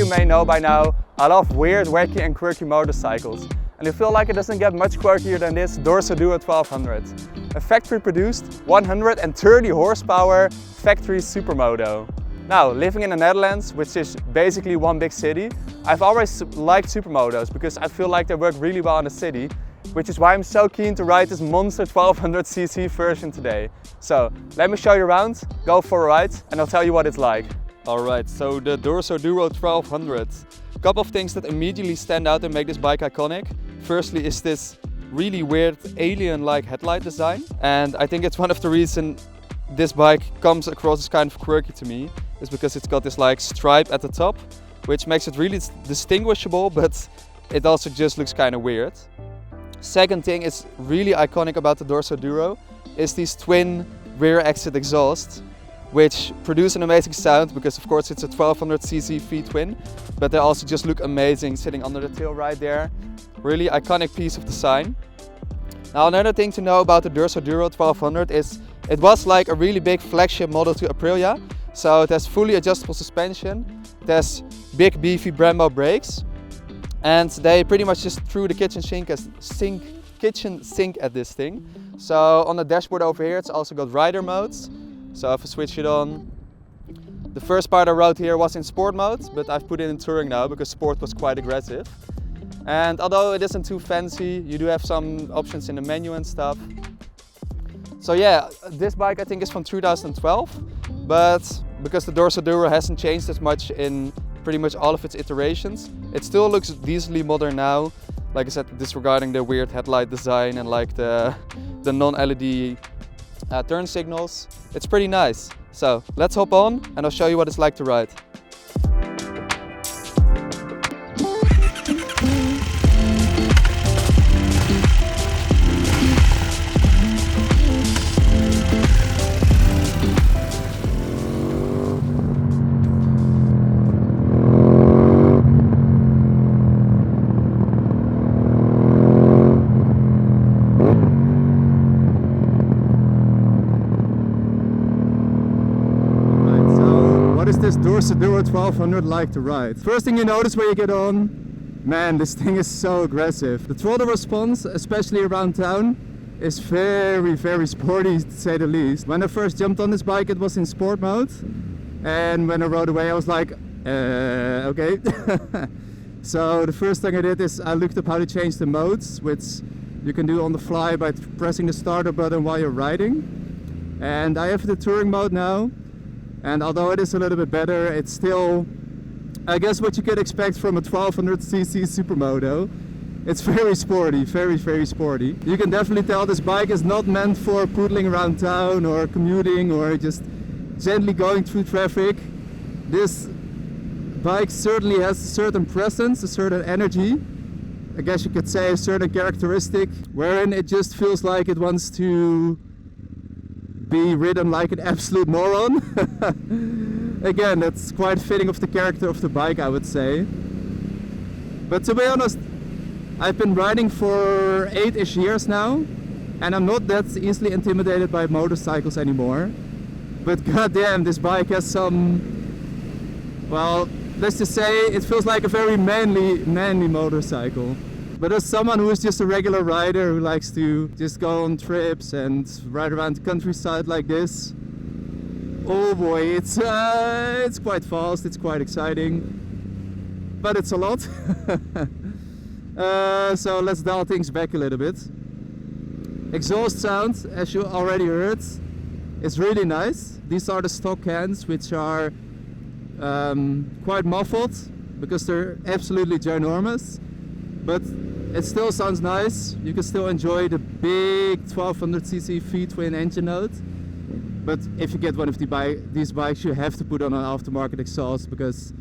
you may know by now, I love weird, wacky and quirky motorcycles. And I feel like it doesn't get much quirkier than this Dorsoduro 1200. A factory produced 130 horsepower factory supermoto. Now, living in the Netherlands, which is basically one big city, I've always liked supermotos because I feel like they work really well in the city, which is why I'm so keen to ride this monster 1200cc version today. So, let me show you around, go for a ride, and I'll tell you what it's like. Alright, so the Dorsoduro 1200. A couple of things that immediately stand out and make this bike iconic. Firstly is this really weird alien-like headlight design, and I think it's one of the reasons this bike comes across as kind of quirky to me, is because it's got this like stripe at the top, which makes it really distinguishable, but it also just looks kind of weird. Second thing is really iconic about the Dorsoduro is these twin rear exit exhausts, which produce an amazing sound because of course it's a 1200cc V-twin, but they also just look amazing sitting under the tail right there. Really iconic piece of design. Now another thing to know about the Dorsoduro 1200 is it was like a really big flagship model to Aprilia. So it has fully adjustable suspension, it has big beefy Brembo brakes, and they pretty much just threw the kitchen sink at this thing. So on the dashboard over here it's also got rider modes. So if I switch it on, the first part I rode here was in sport mode, but I've put it in touring now because sport was quite aggressive. And although it isn't too fancy, you do have some options in the menu and stuff. So yeah, this bike I think is from 2012, but because the Dorsoduro hasn't changed as much in pretty much all of its iterations, it still looks decently modern now. Like I said, disregarding the weird headlight design and like the non-LED turn signals, it's pretty nice. So let's hop on and I'll show you what it's like to ride. What is this Dorsoduro 1200 like to ride? First thing you notice when you get on, man, this thing is so aggressive. The throttle response, especially around town, is very, very sporty to say the least. When I first jumped on this bike it was in sport mode, and when I rode away I was like, okay. So the first thing I did is I looked up how to change the modes, which you can do on the fly by pressing the starter button while you're riding. And I have the touring mode now. And although it is a little bit better, it's still, I guess, what you could expect from a 1200cc supermoto. It's very sporty, very, very sporty. You can definitely tell this bike is not meant for poodling around town or commuting or just gently going through traffic. This bike certainly has a certain presence, a certain energy. I guess you could say a certain characteristic, wherein it just feels like it wants to be ridden like an absolute moron. Again, that's quite fitting of the character of the bike, I would say. But to be honest, I've been riding for 8-ish years now, and I'm not that easily intimidated by motorcycles anymore. But goddamn, this bike has some, well, let's just say it feels like a very manly motorcycle. But as someone who is just a regular rider who likes to just go on trips and ride around the countryside like this, oh boy, it's quite fast, it's quite exciting, but it's a lot. So let's dial things back a little bit. Exhaust sound, as you already heard, is really nice. These are the stock cans, which are quite muffled because they're absolutely ginormous. But it still sounds nice. You can still enjoy the big 1200cc V-twin engine note. But if you get one of these bikes, you have to put on an aftermarket exhaust because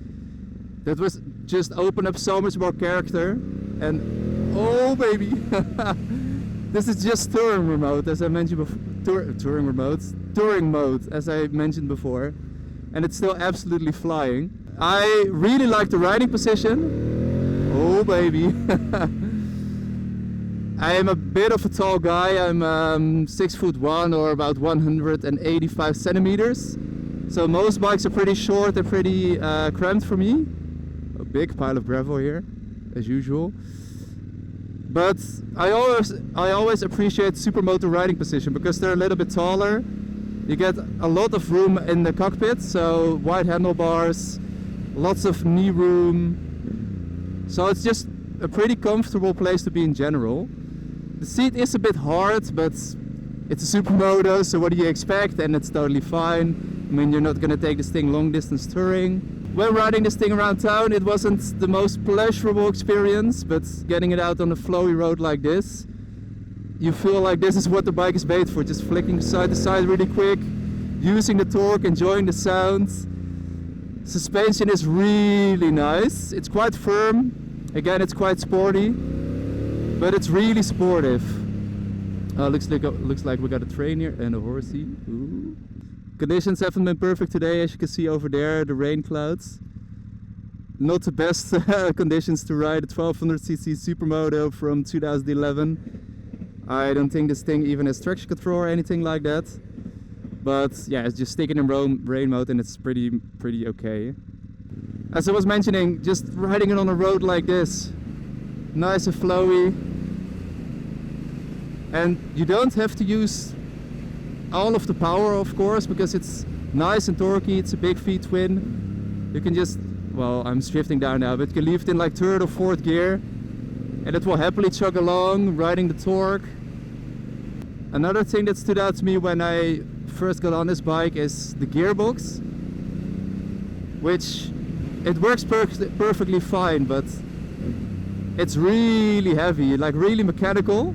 that was just open up so much more character. And oh baby, this is just touring remote, as I mentioned before. Touring mode, as I mentioned before, and it's still absolutely flying. I really like the riding position. Oh baby. I am a bit of a tall guy. I'm 6'1" or about 185 centimeters. So most bikes are pretty short and pretty cramped for me. big pile of gravel here, as usual. But I always appreciate supermoto riding position because they're a little bit taller. You get a lot of room in the cockpit, so wide handlebars, lots of knee room. So it's just a pretty comfortable place to be in general. The seat is a bit hard, but it's a supermoto, so what do you expect? And it's totally fine. I mean, you're not gonna take this thing long distance touring. When riding this thing around town, it wasn't the most pleasurable experience, but getting it out on a flowy road like this, you feel like this is what the bike is made for. Just flicking side to side really quick, using the torque, enjoying the sound. Suspension is really nice. It's quite firm. Again, it's quite sporty, but it's really sportive. Looks like we got a train here and a horsey. Ooh. Conditions haven't been perfect today, as you can see over there, the rain clouds. Not the best conditions to ride a 1200cc supermoto from 2011. I don't think this thing even has traction control or anything like that. But yeah, it's just sticking in rain mode and it's pretty okay. As I was mentioning, just riding it on a road like this, nice and flowy. And you don't have to use all of the power, of course, because it's nice and torquey. It's a big V-twin. You can just, well, I'm shifting down now, but you can leave it in like third or fourth gear and it will happily chug along, riding the torque. Another thing that stood out to me when I first got on this bike is the gearbox, which it works perfectly fine, but it's really heavy, like really mechanical.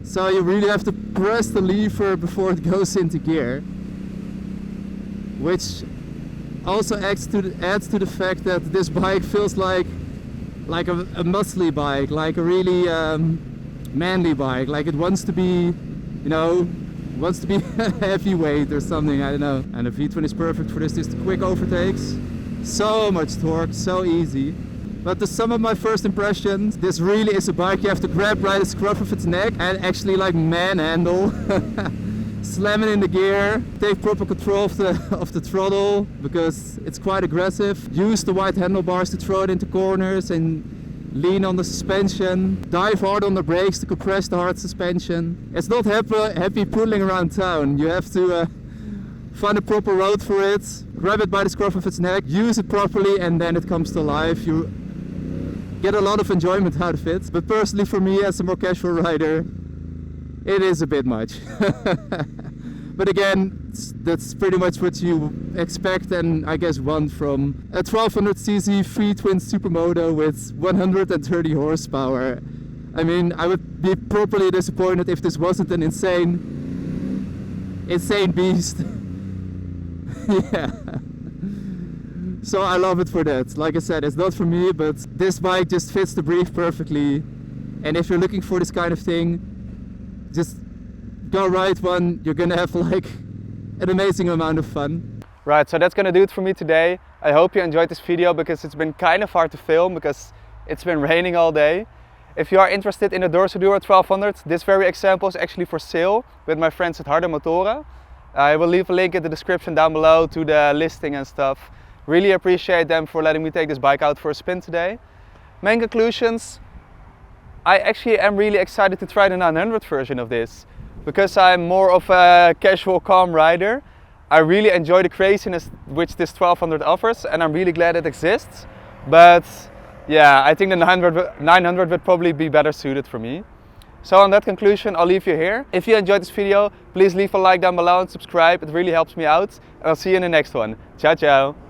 So you really have to press the lever before it goes into gear, which also adds to the fact that this bike feels like a muscly bike, like a really manly bike, like it wants to be, you know, wants to be heavyweight or something, I don't know. And the V-twin is perfect for this, just quick overtakes, so much torque, so easy. But to sum up my first impressions, this really is a bike you have to grab right at the scruff of its neck and actually like manhandle. Slam it in the gear, take proper control of the throttle because it's quite aggressive. Use the wide handlebars to throw it into corners and lean on the suspension. Dive hard on the brakes to compress the hard suspension. It's not happy pulling around town. You have to find a proper road for it, grab it by the scruff of its neck, use it properly, and then it comes to life. You get a lot of enjoyment out of it, but personally for me as a more casual rider, it is a bit much. But again, that's pretty much what you expect and I guess want from a 1200cc V-twin supermoto with 130 horsepower. I mean, I would be properly disappointed if this wasn't an insane beast. Yeah. So I love it for that. Like I said, it's not for me, but this bike just fits the brief perfectly. And if you're looking for this kind of thing, just go ride one. You're gonna have like an amazing amount of fun. Right, so that's gonna do it for me today. I hope you enjoyed this video because it's been kind of hard to film because it's been raining all day. If you are interested in the Dorsoduro 1200, this very example is actually for sale with my friends at Harder Motoren. I will leave a link in the description down below to the listing and stuff. Really appreciate them for letting me take this bike out for a spin today. Main conclusions, I actually am really excited to try the 900 version of this because I'm more of a casual, calm rider. I really enjoy the craziness which this 1200 offers and I'm really glad it exists. But yeah, I think the 900 would probably be better suited for me. So on that conclusion, I'll leave you here. If you enjoyed this video, please leave a like down below and subscribe. It really helps me out. And I'll see you in the next one. Ciao, ciao.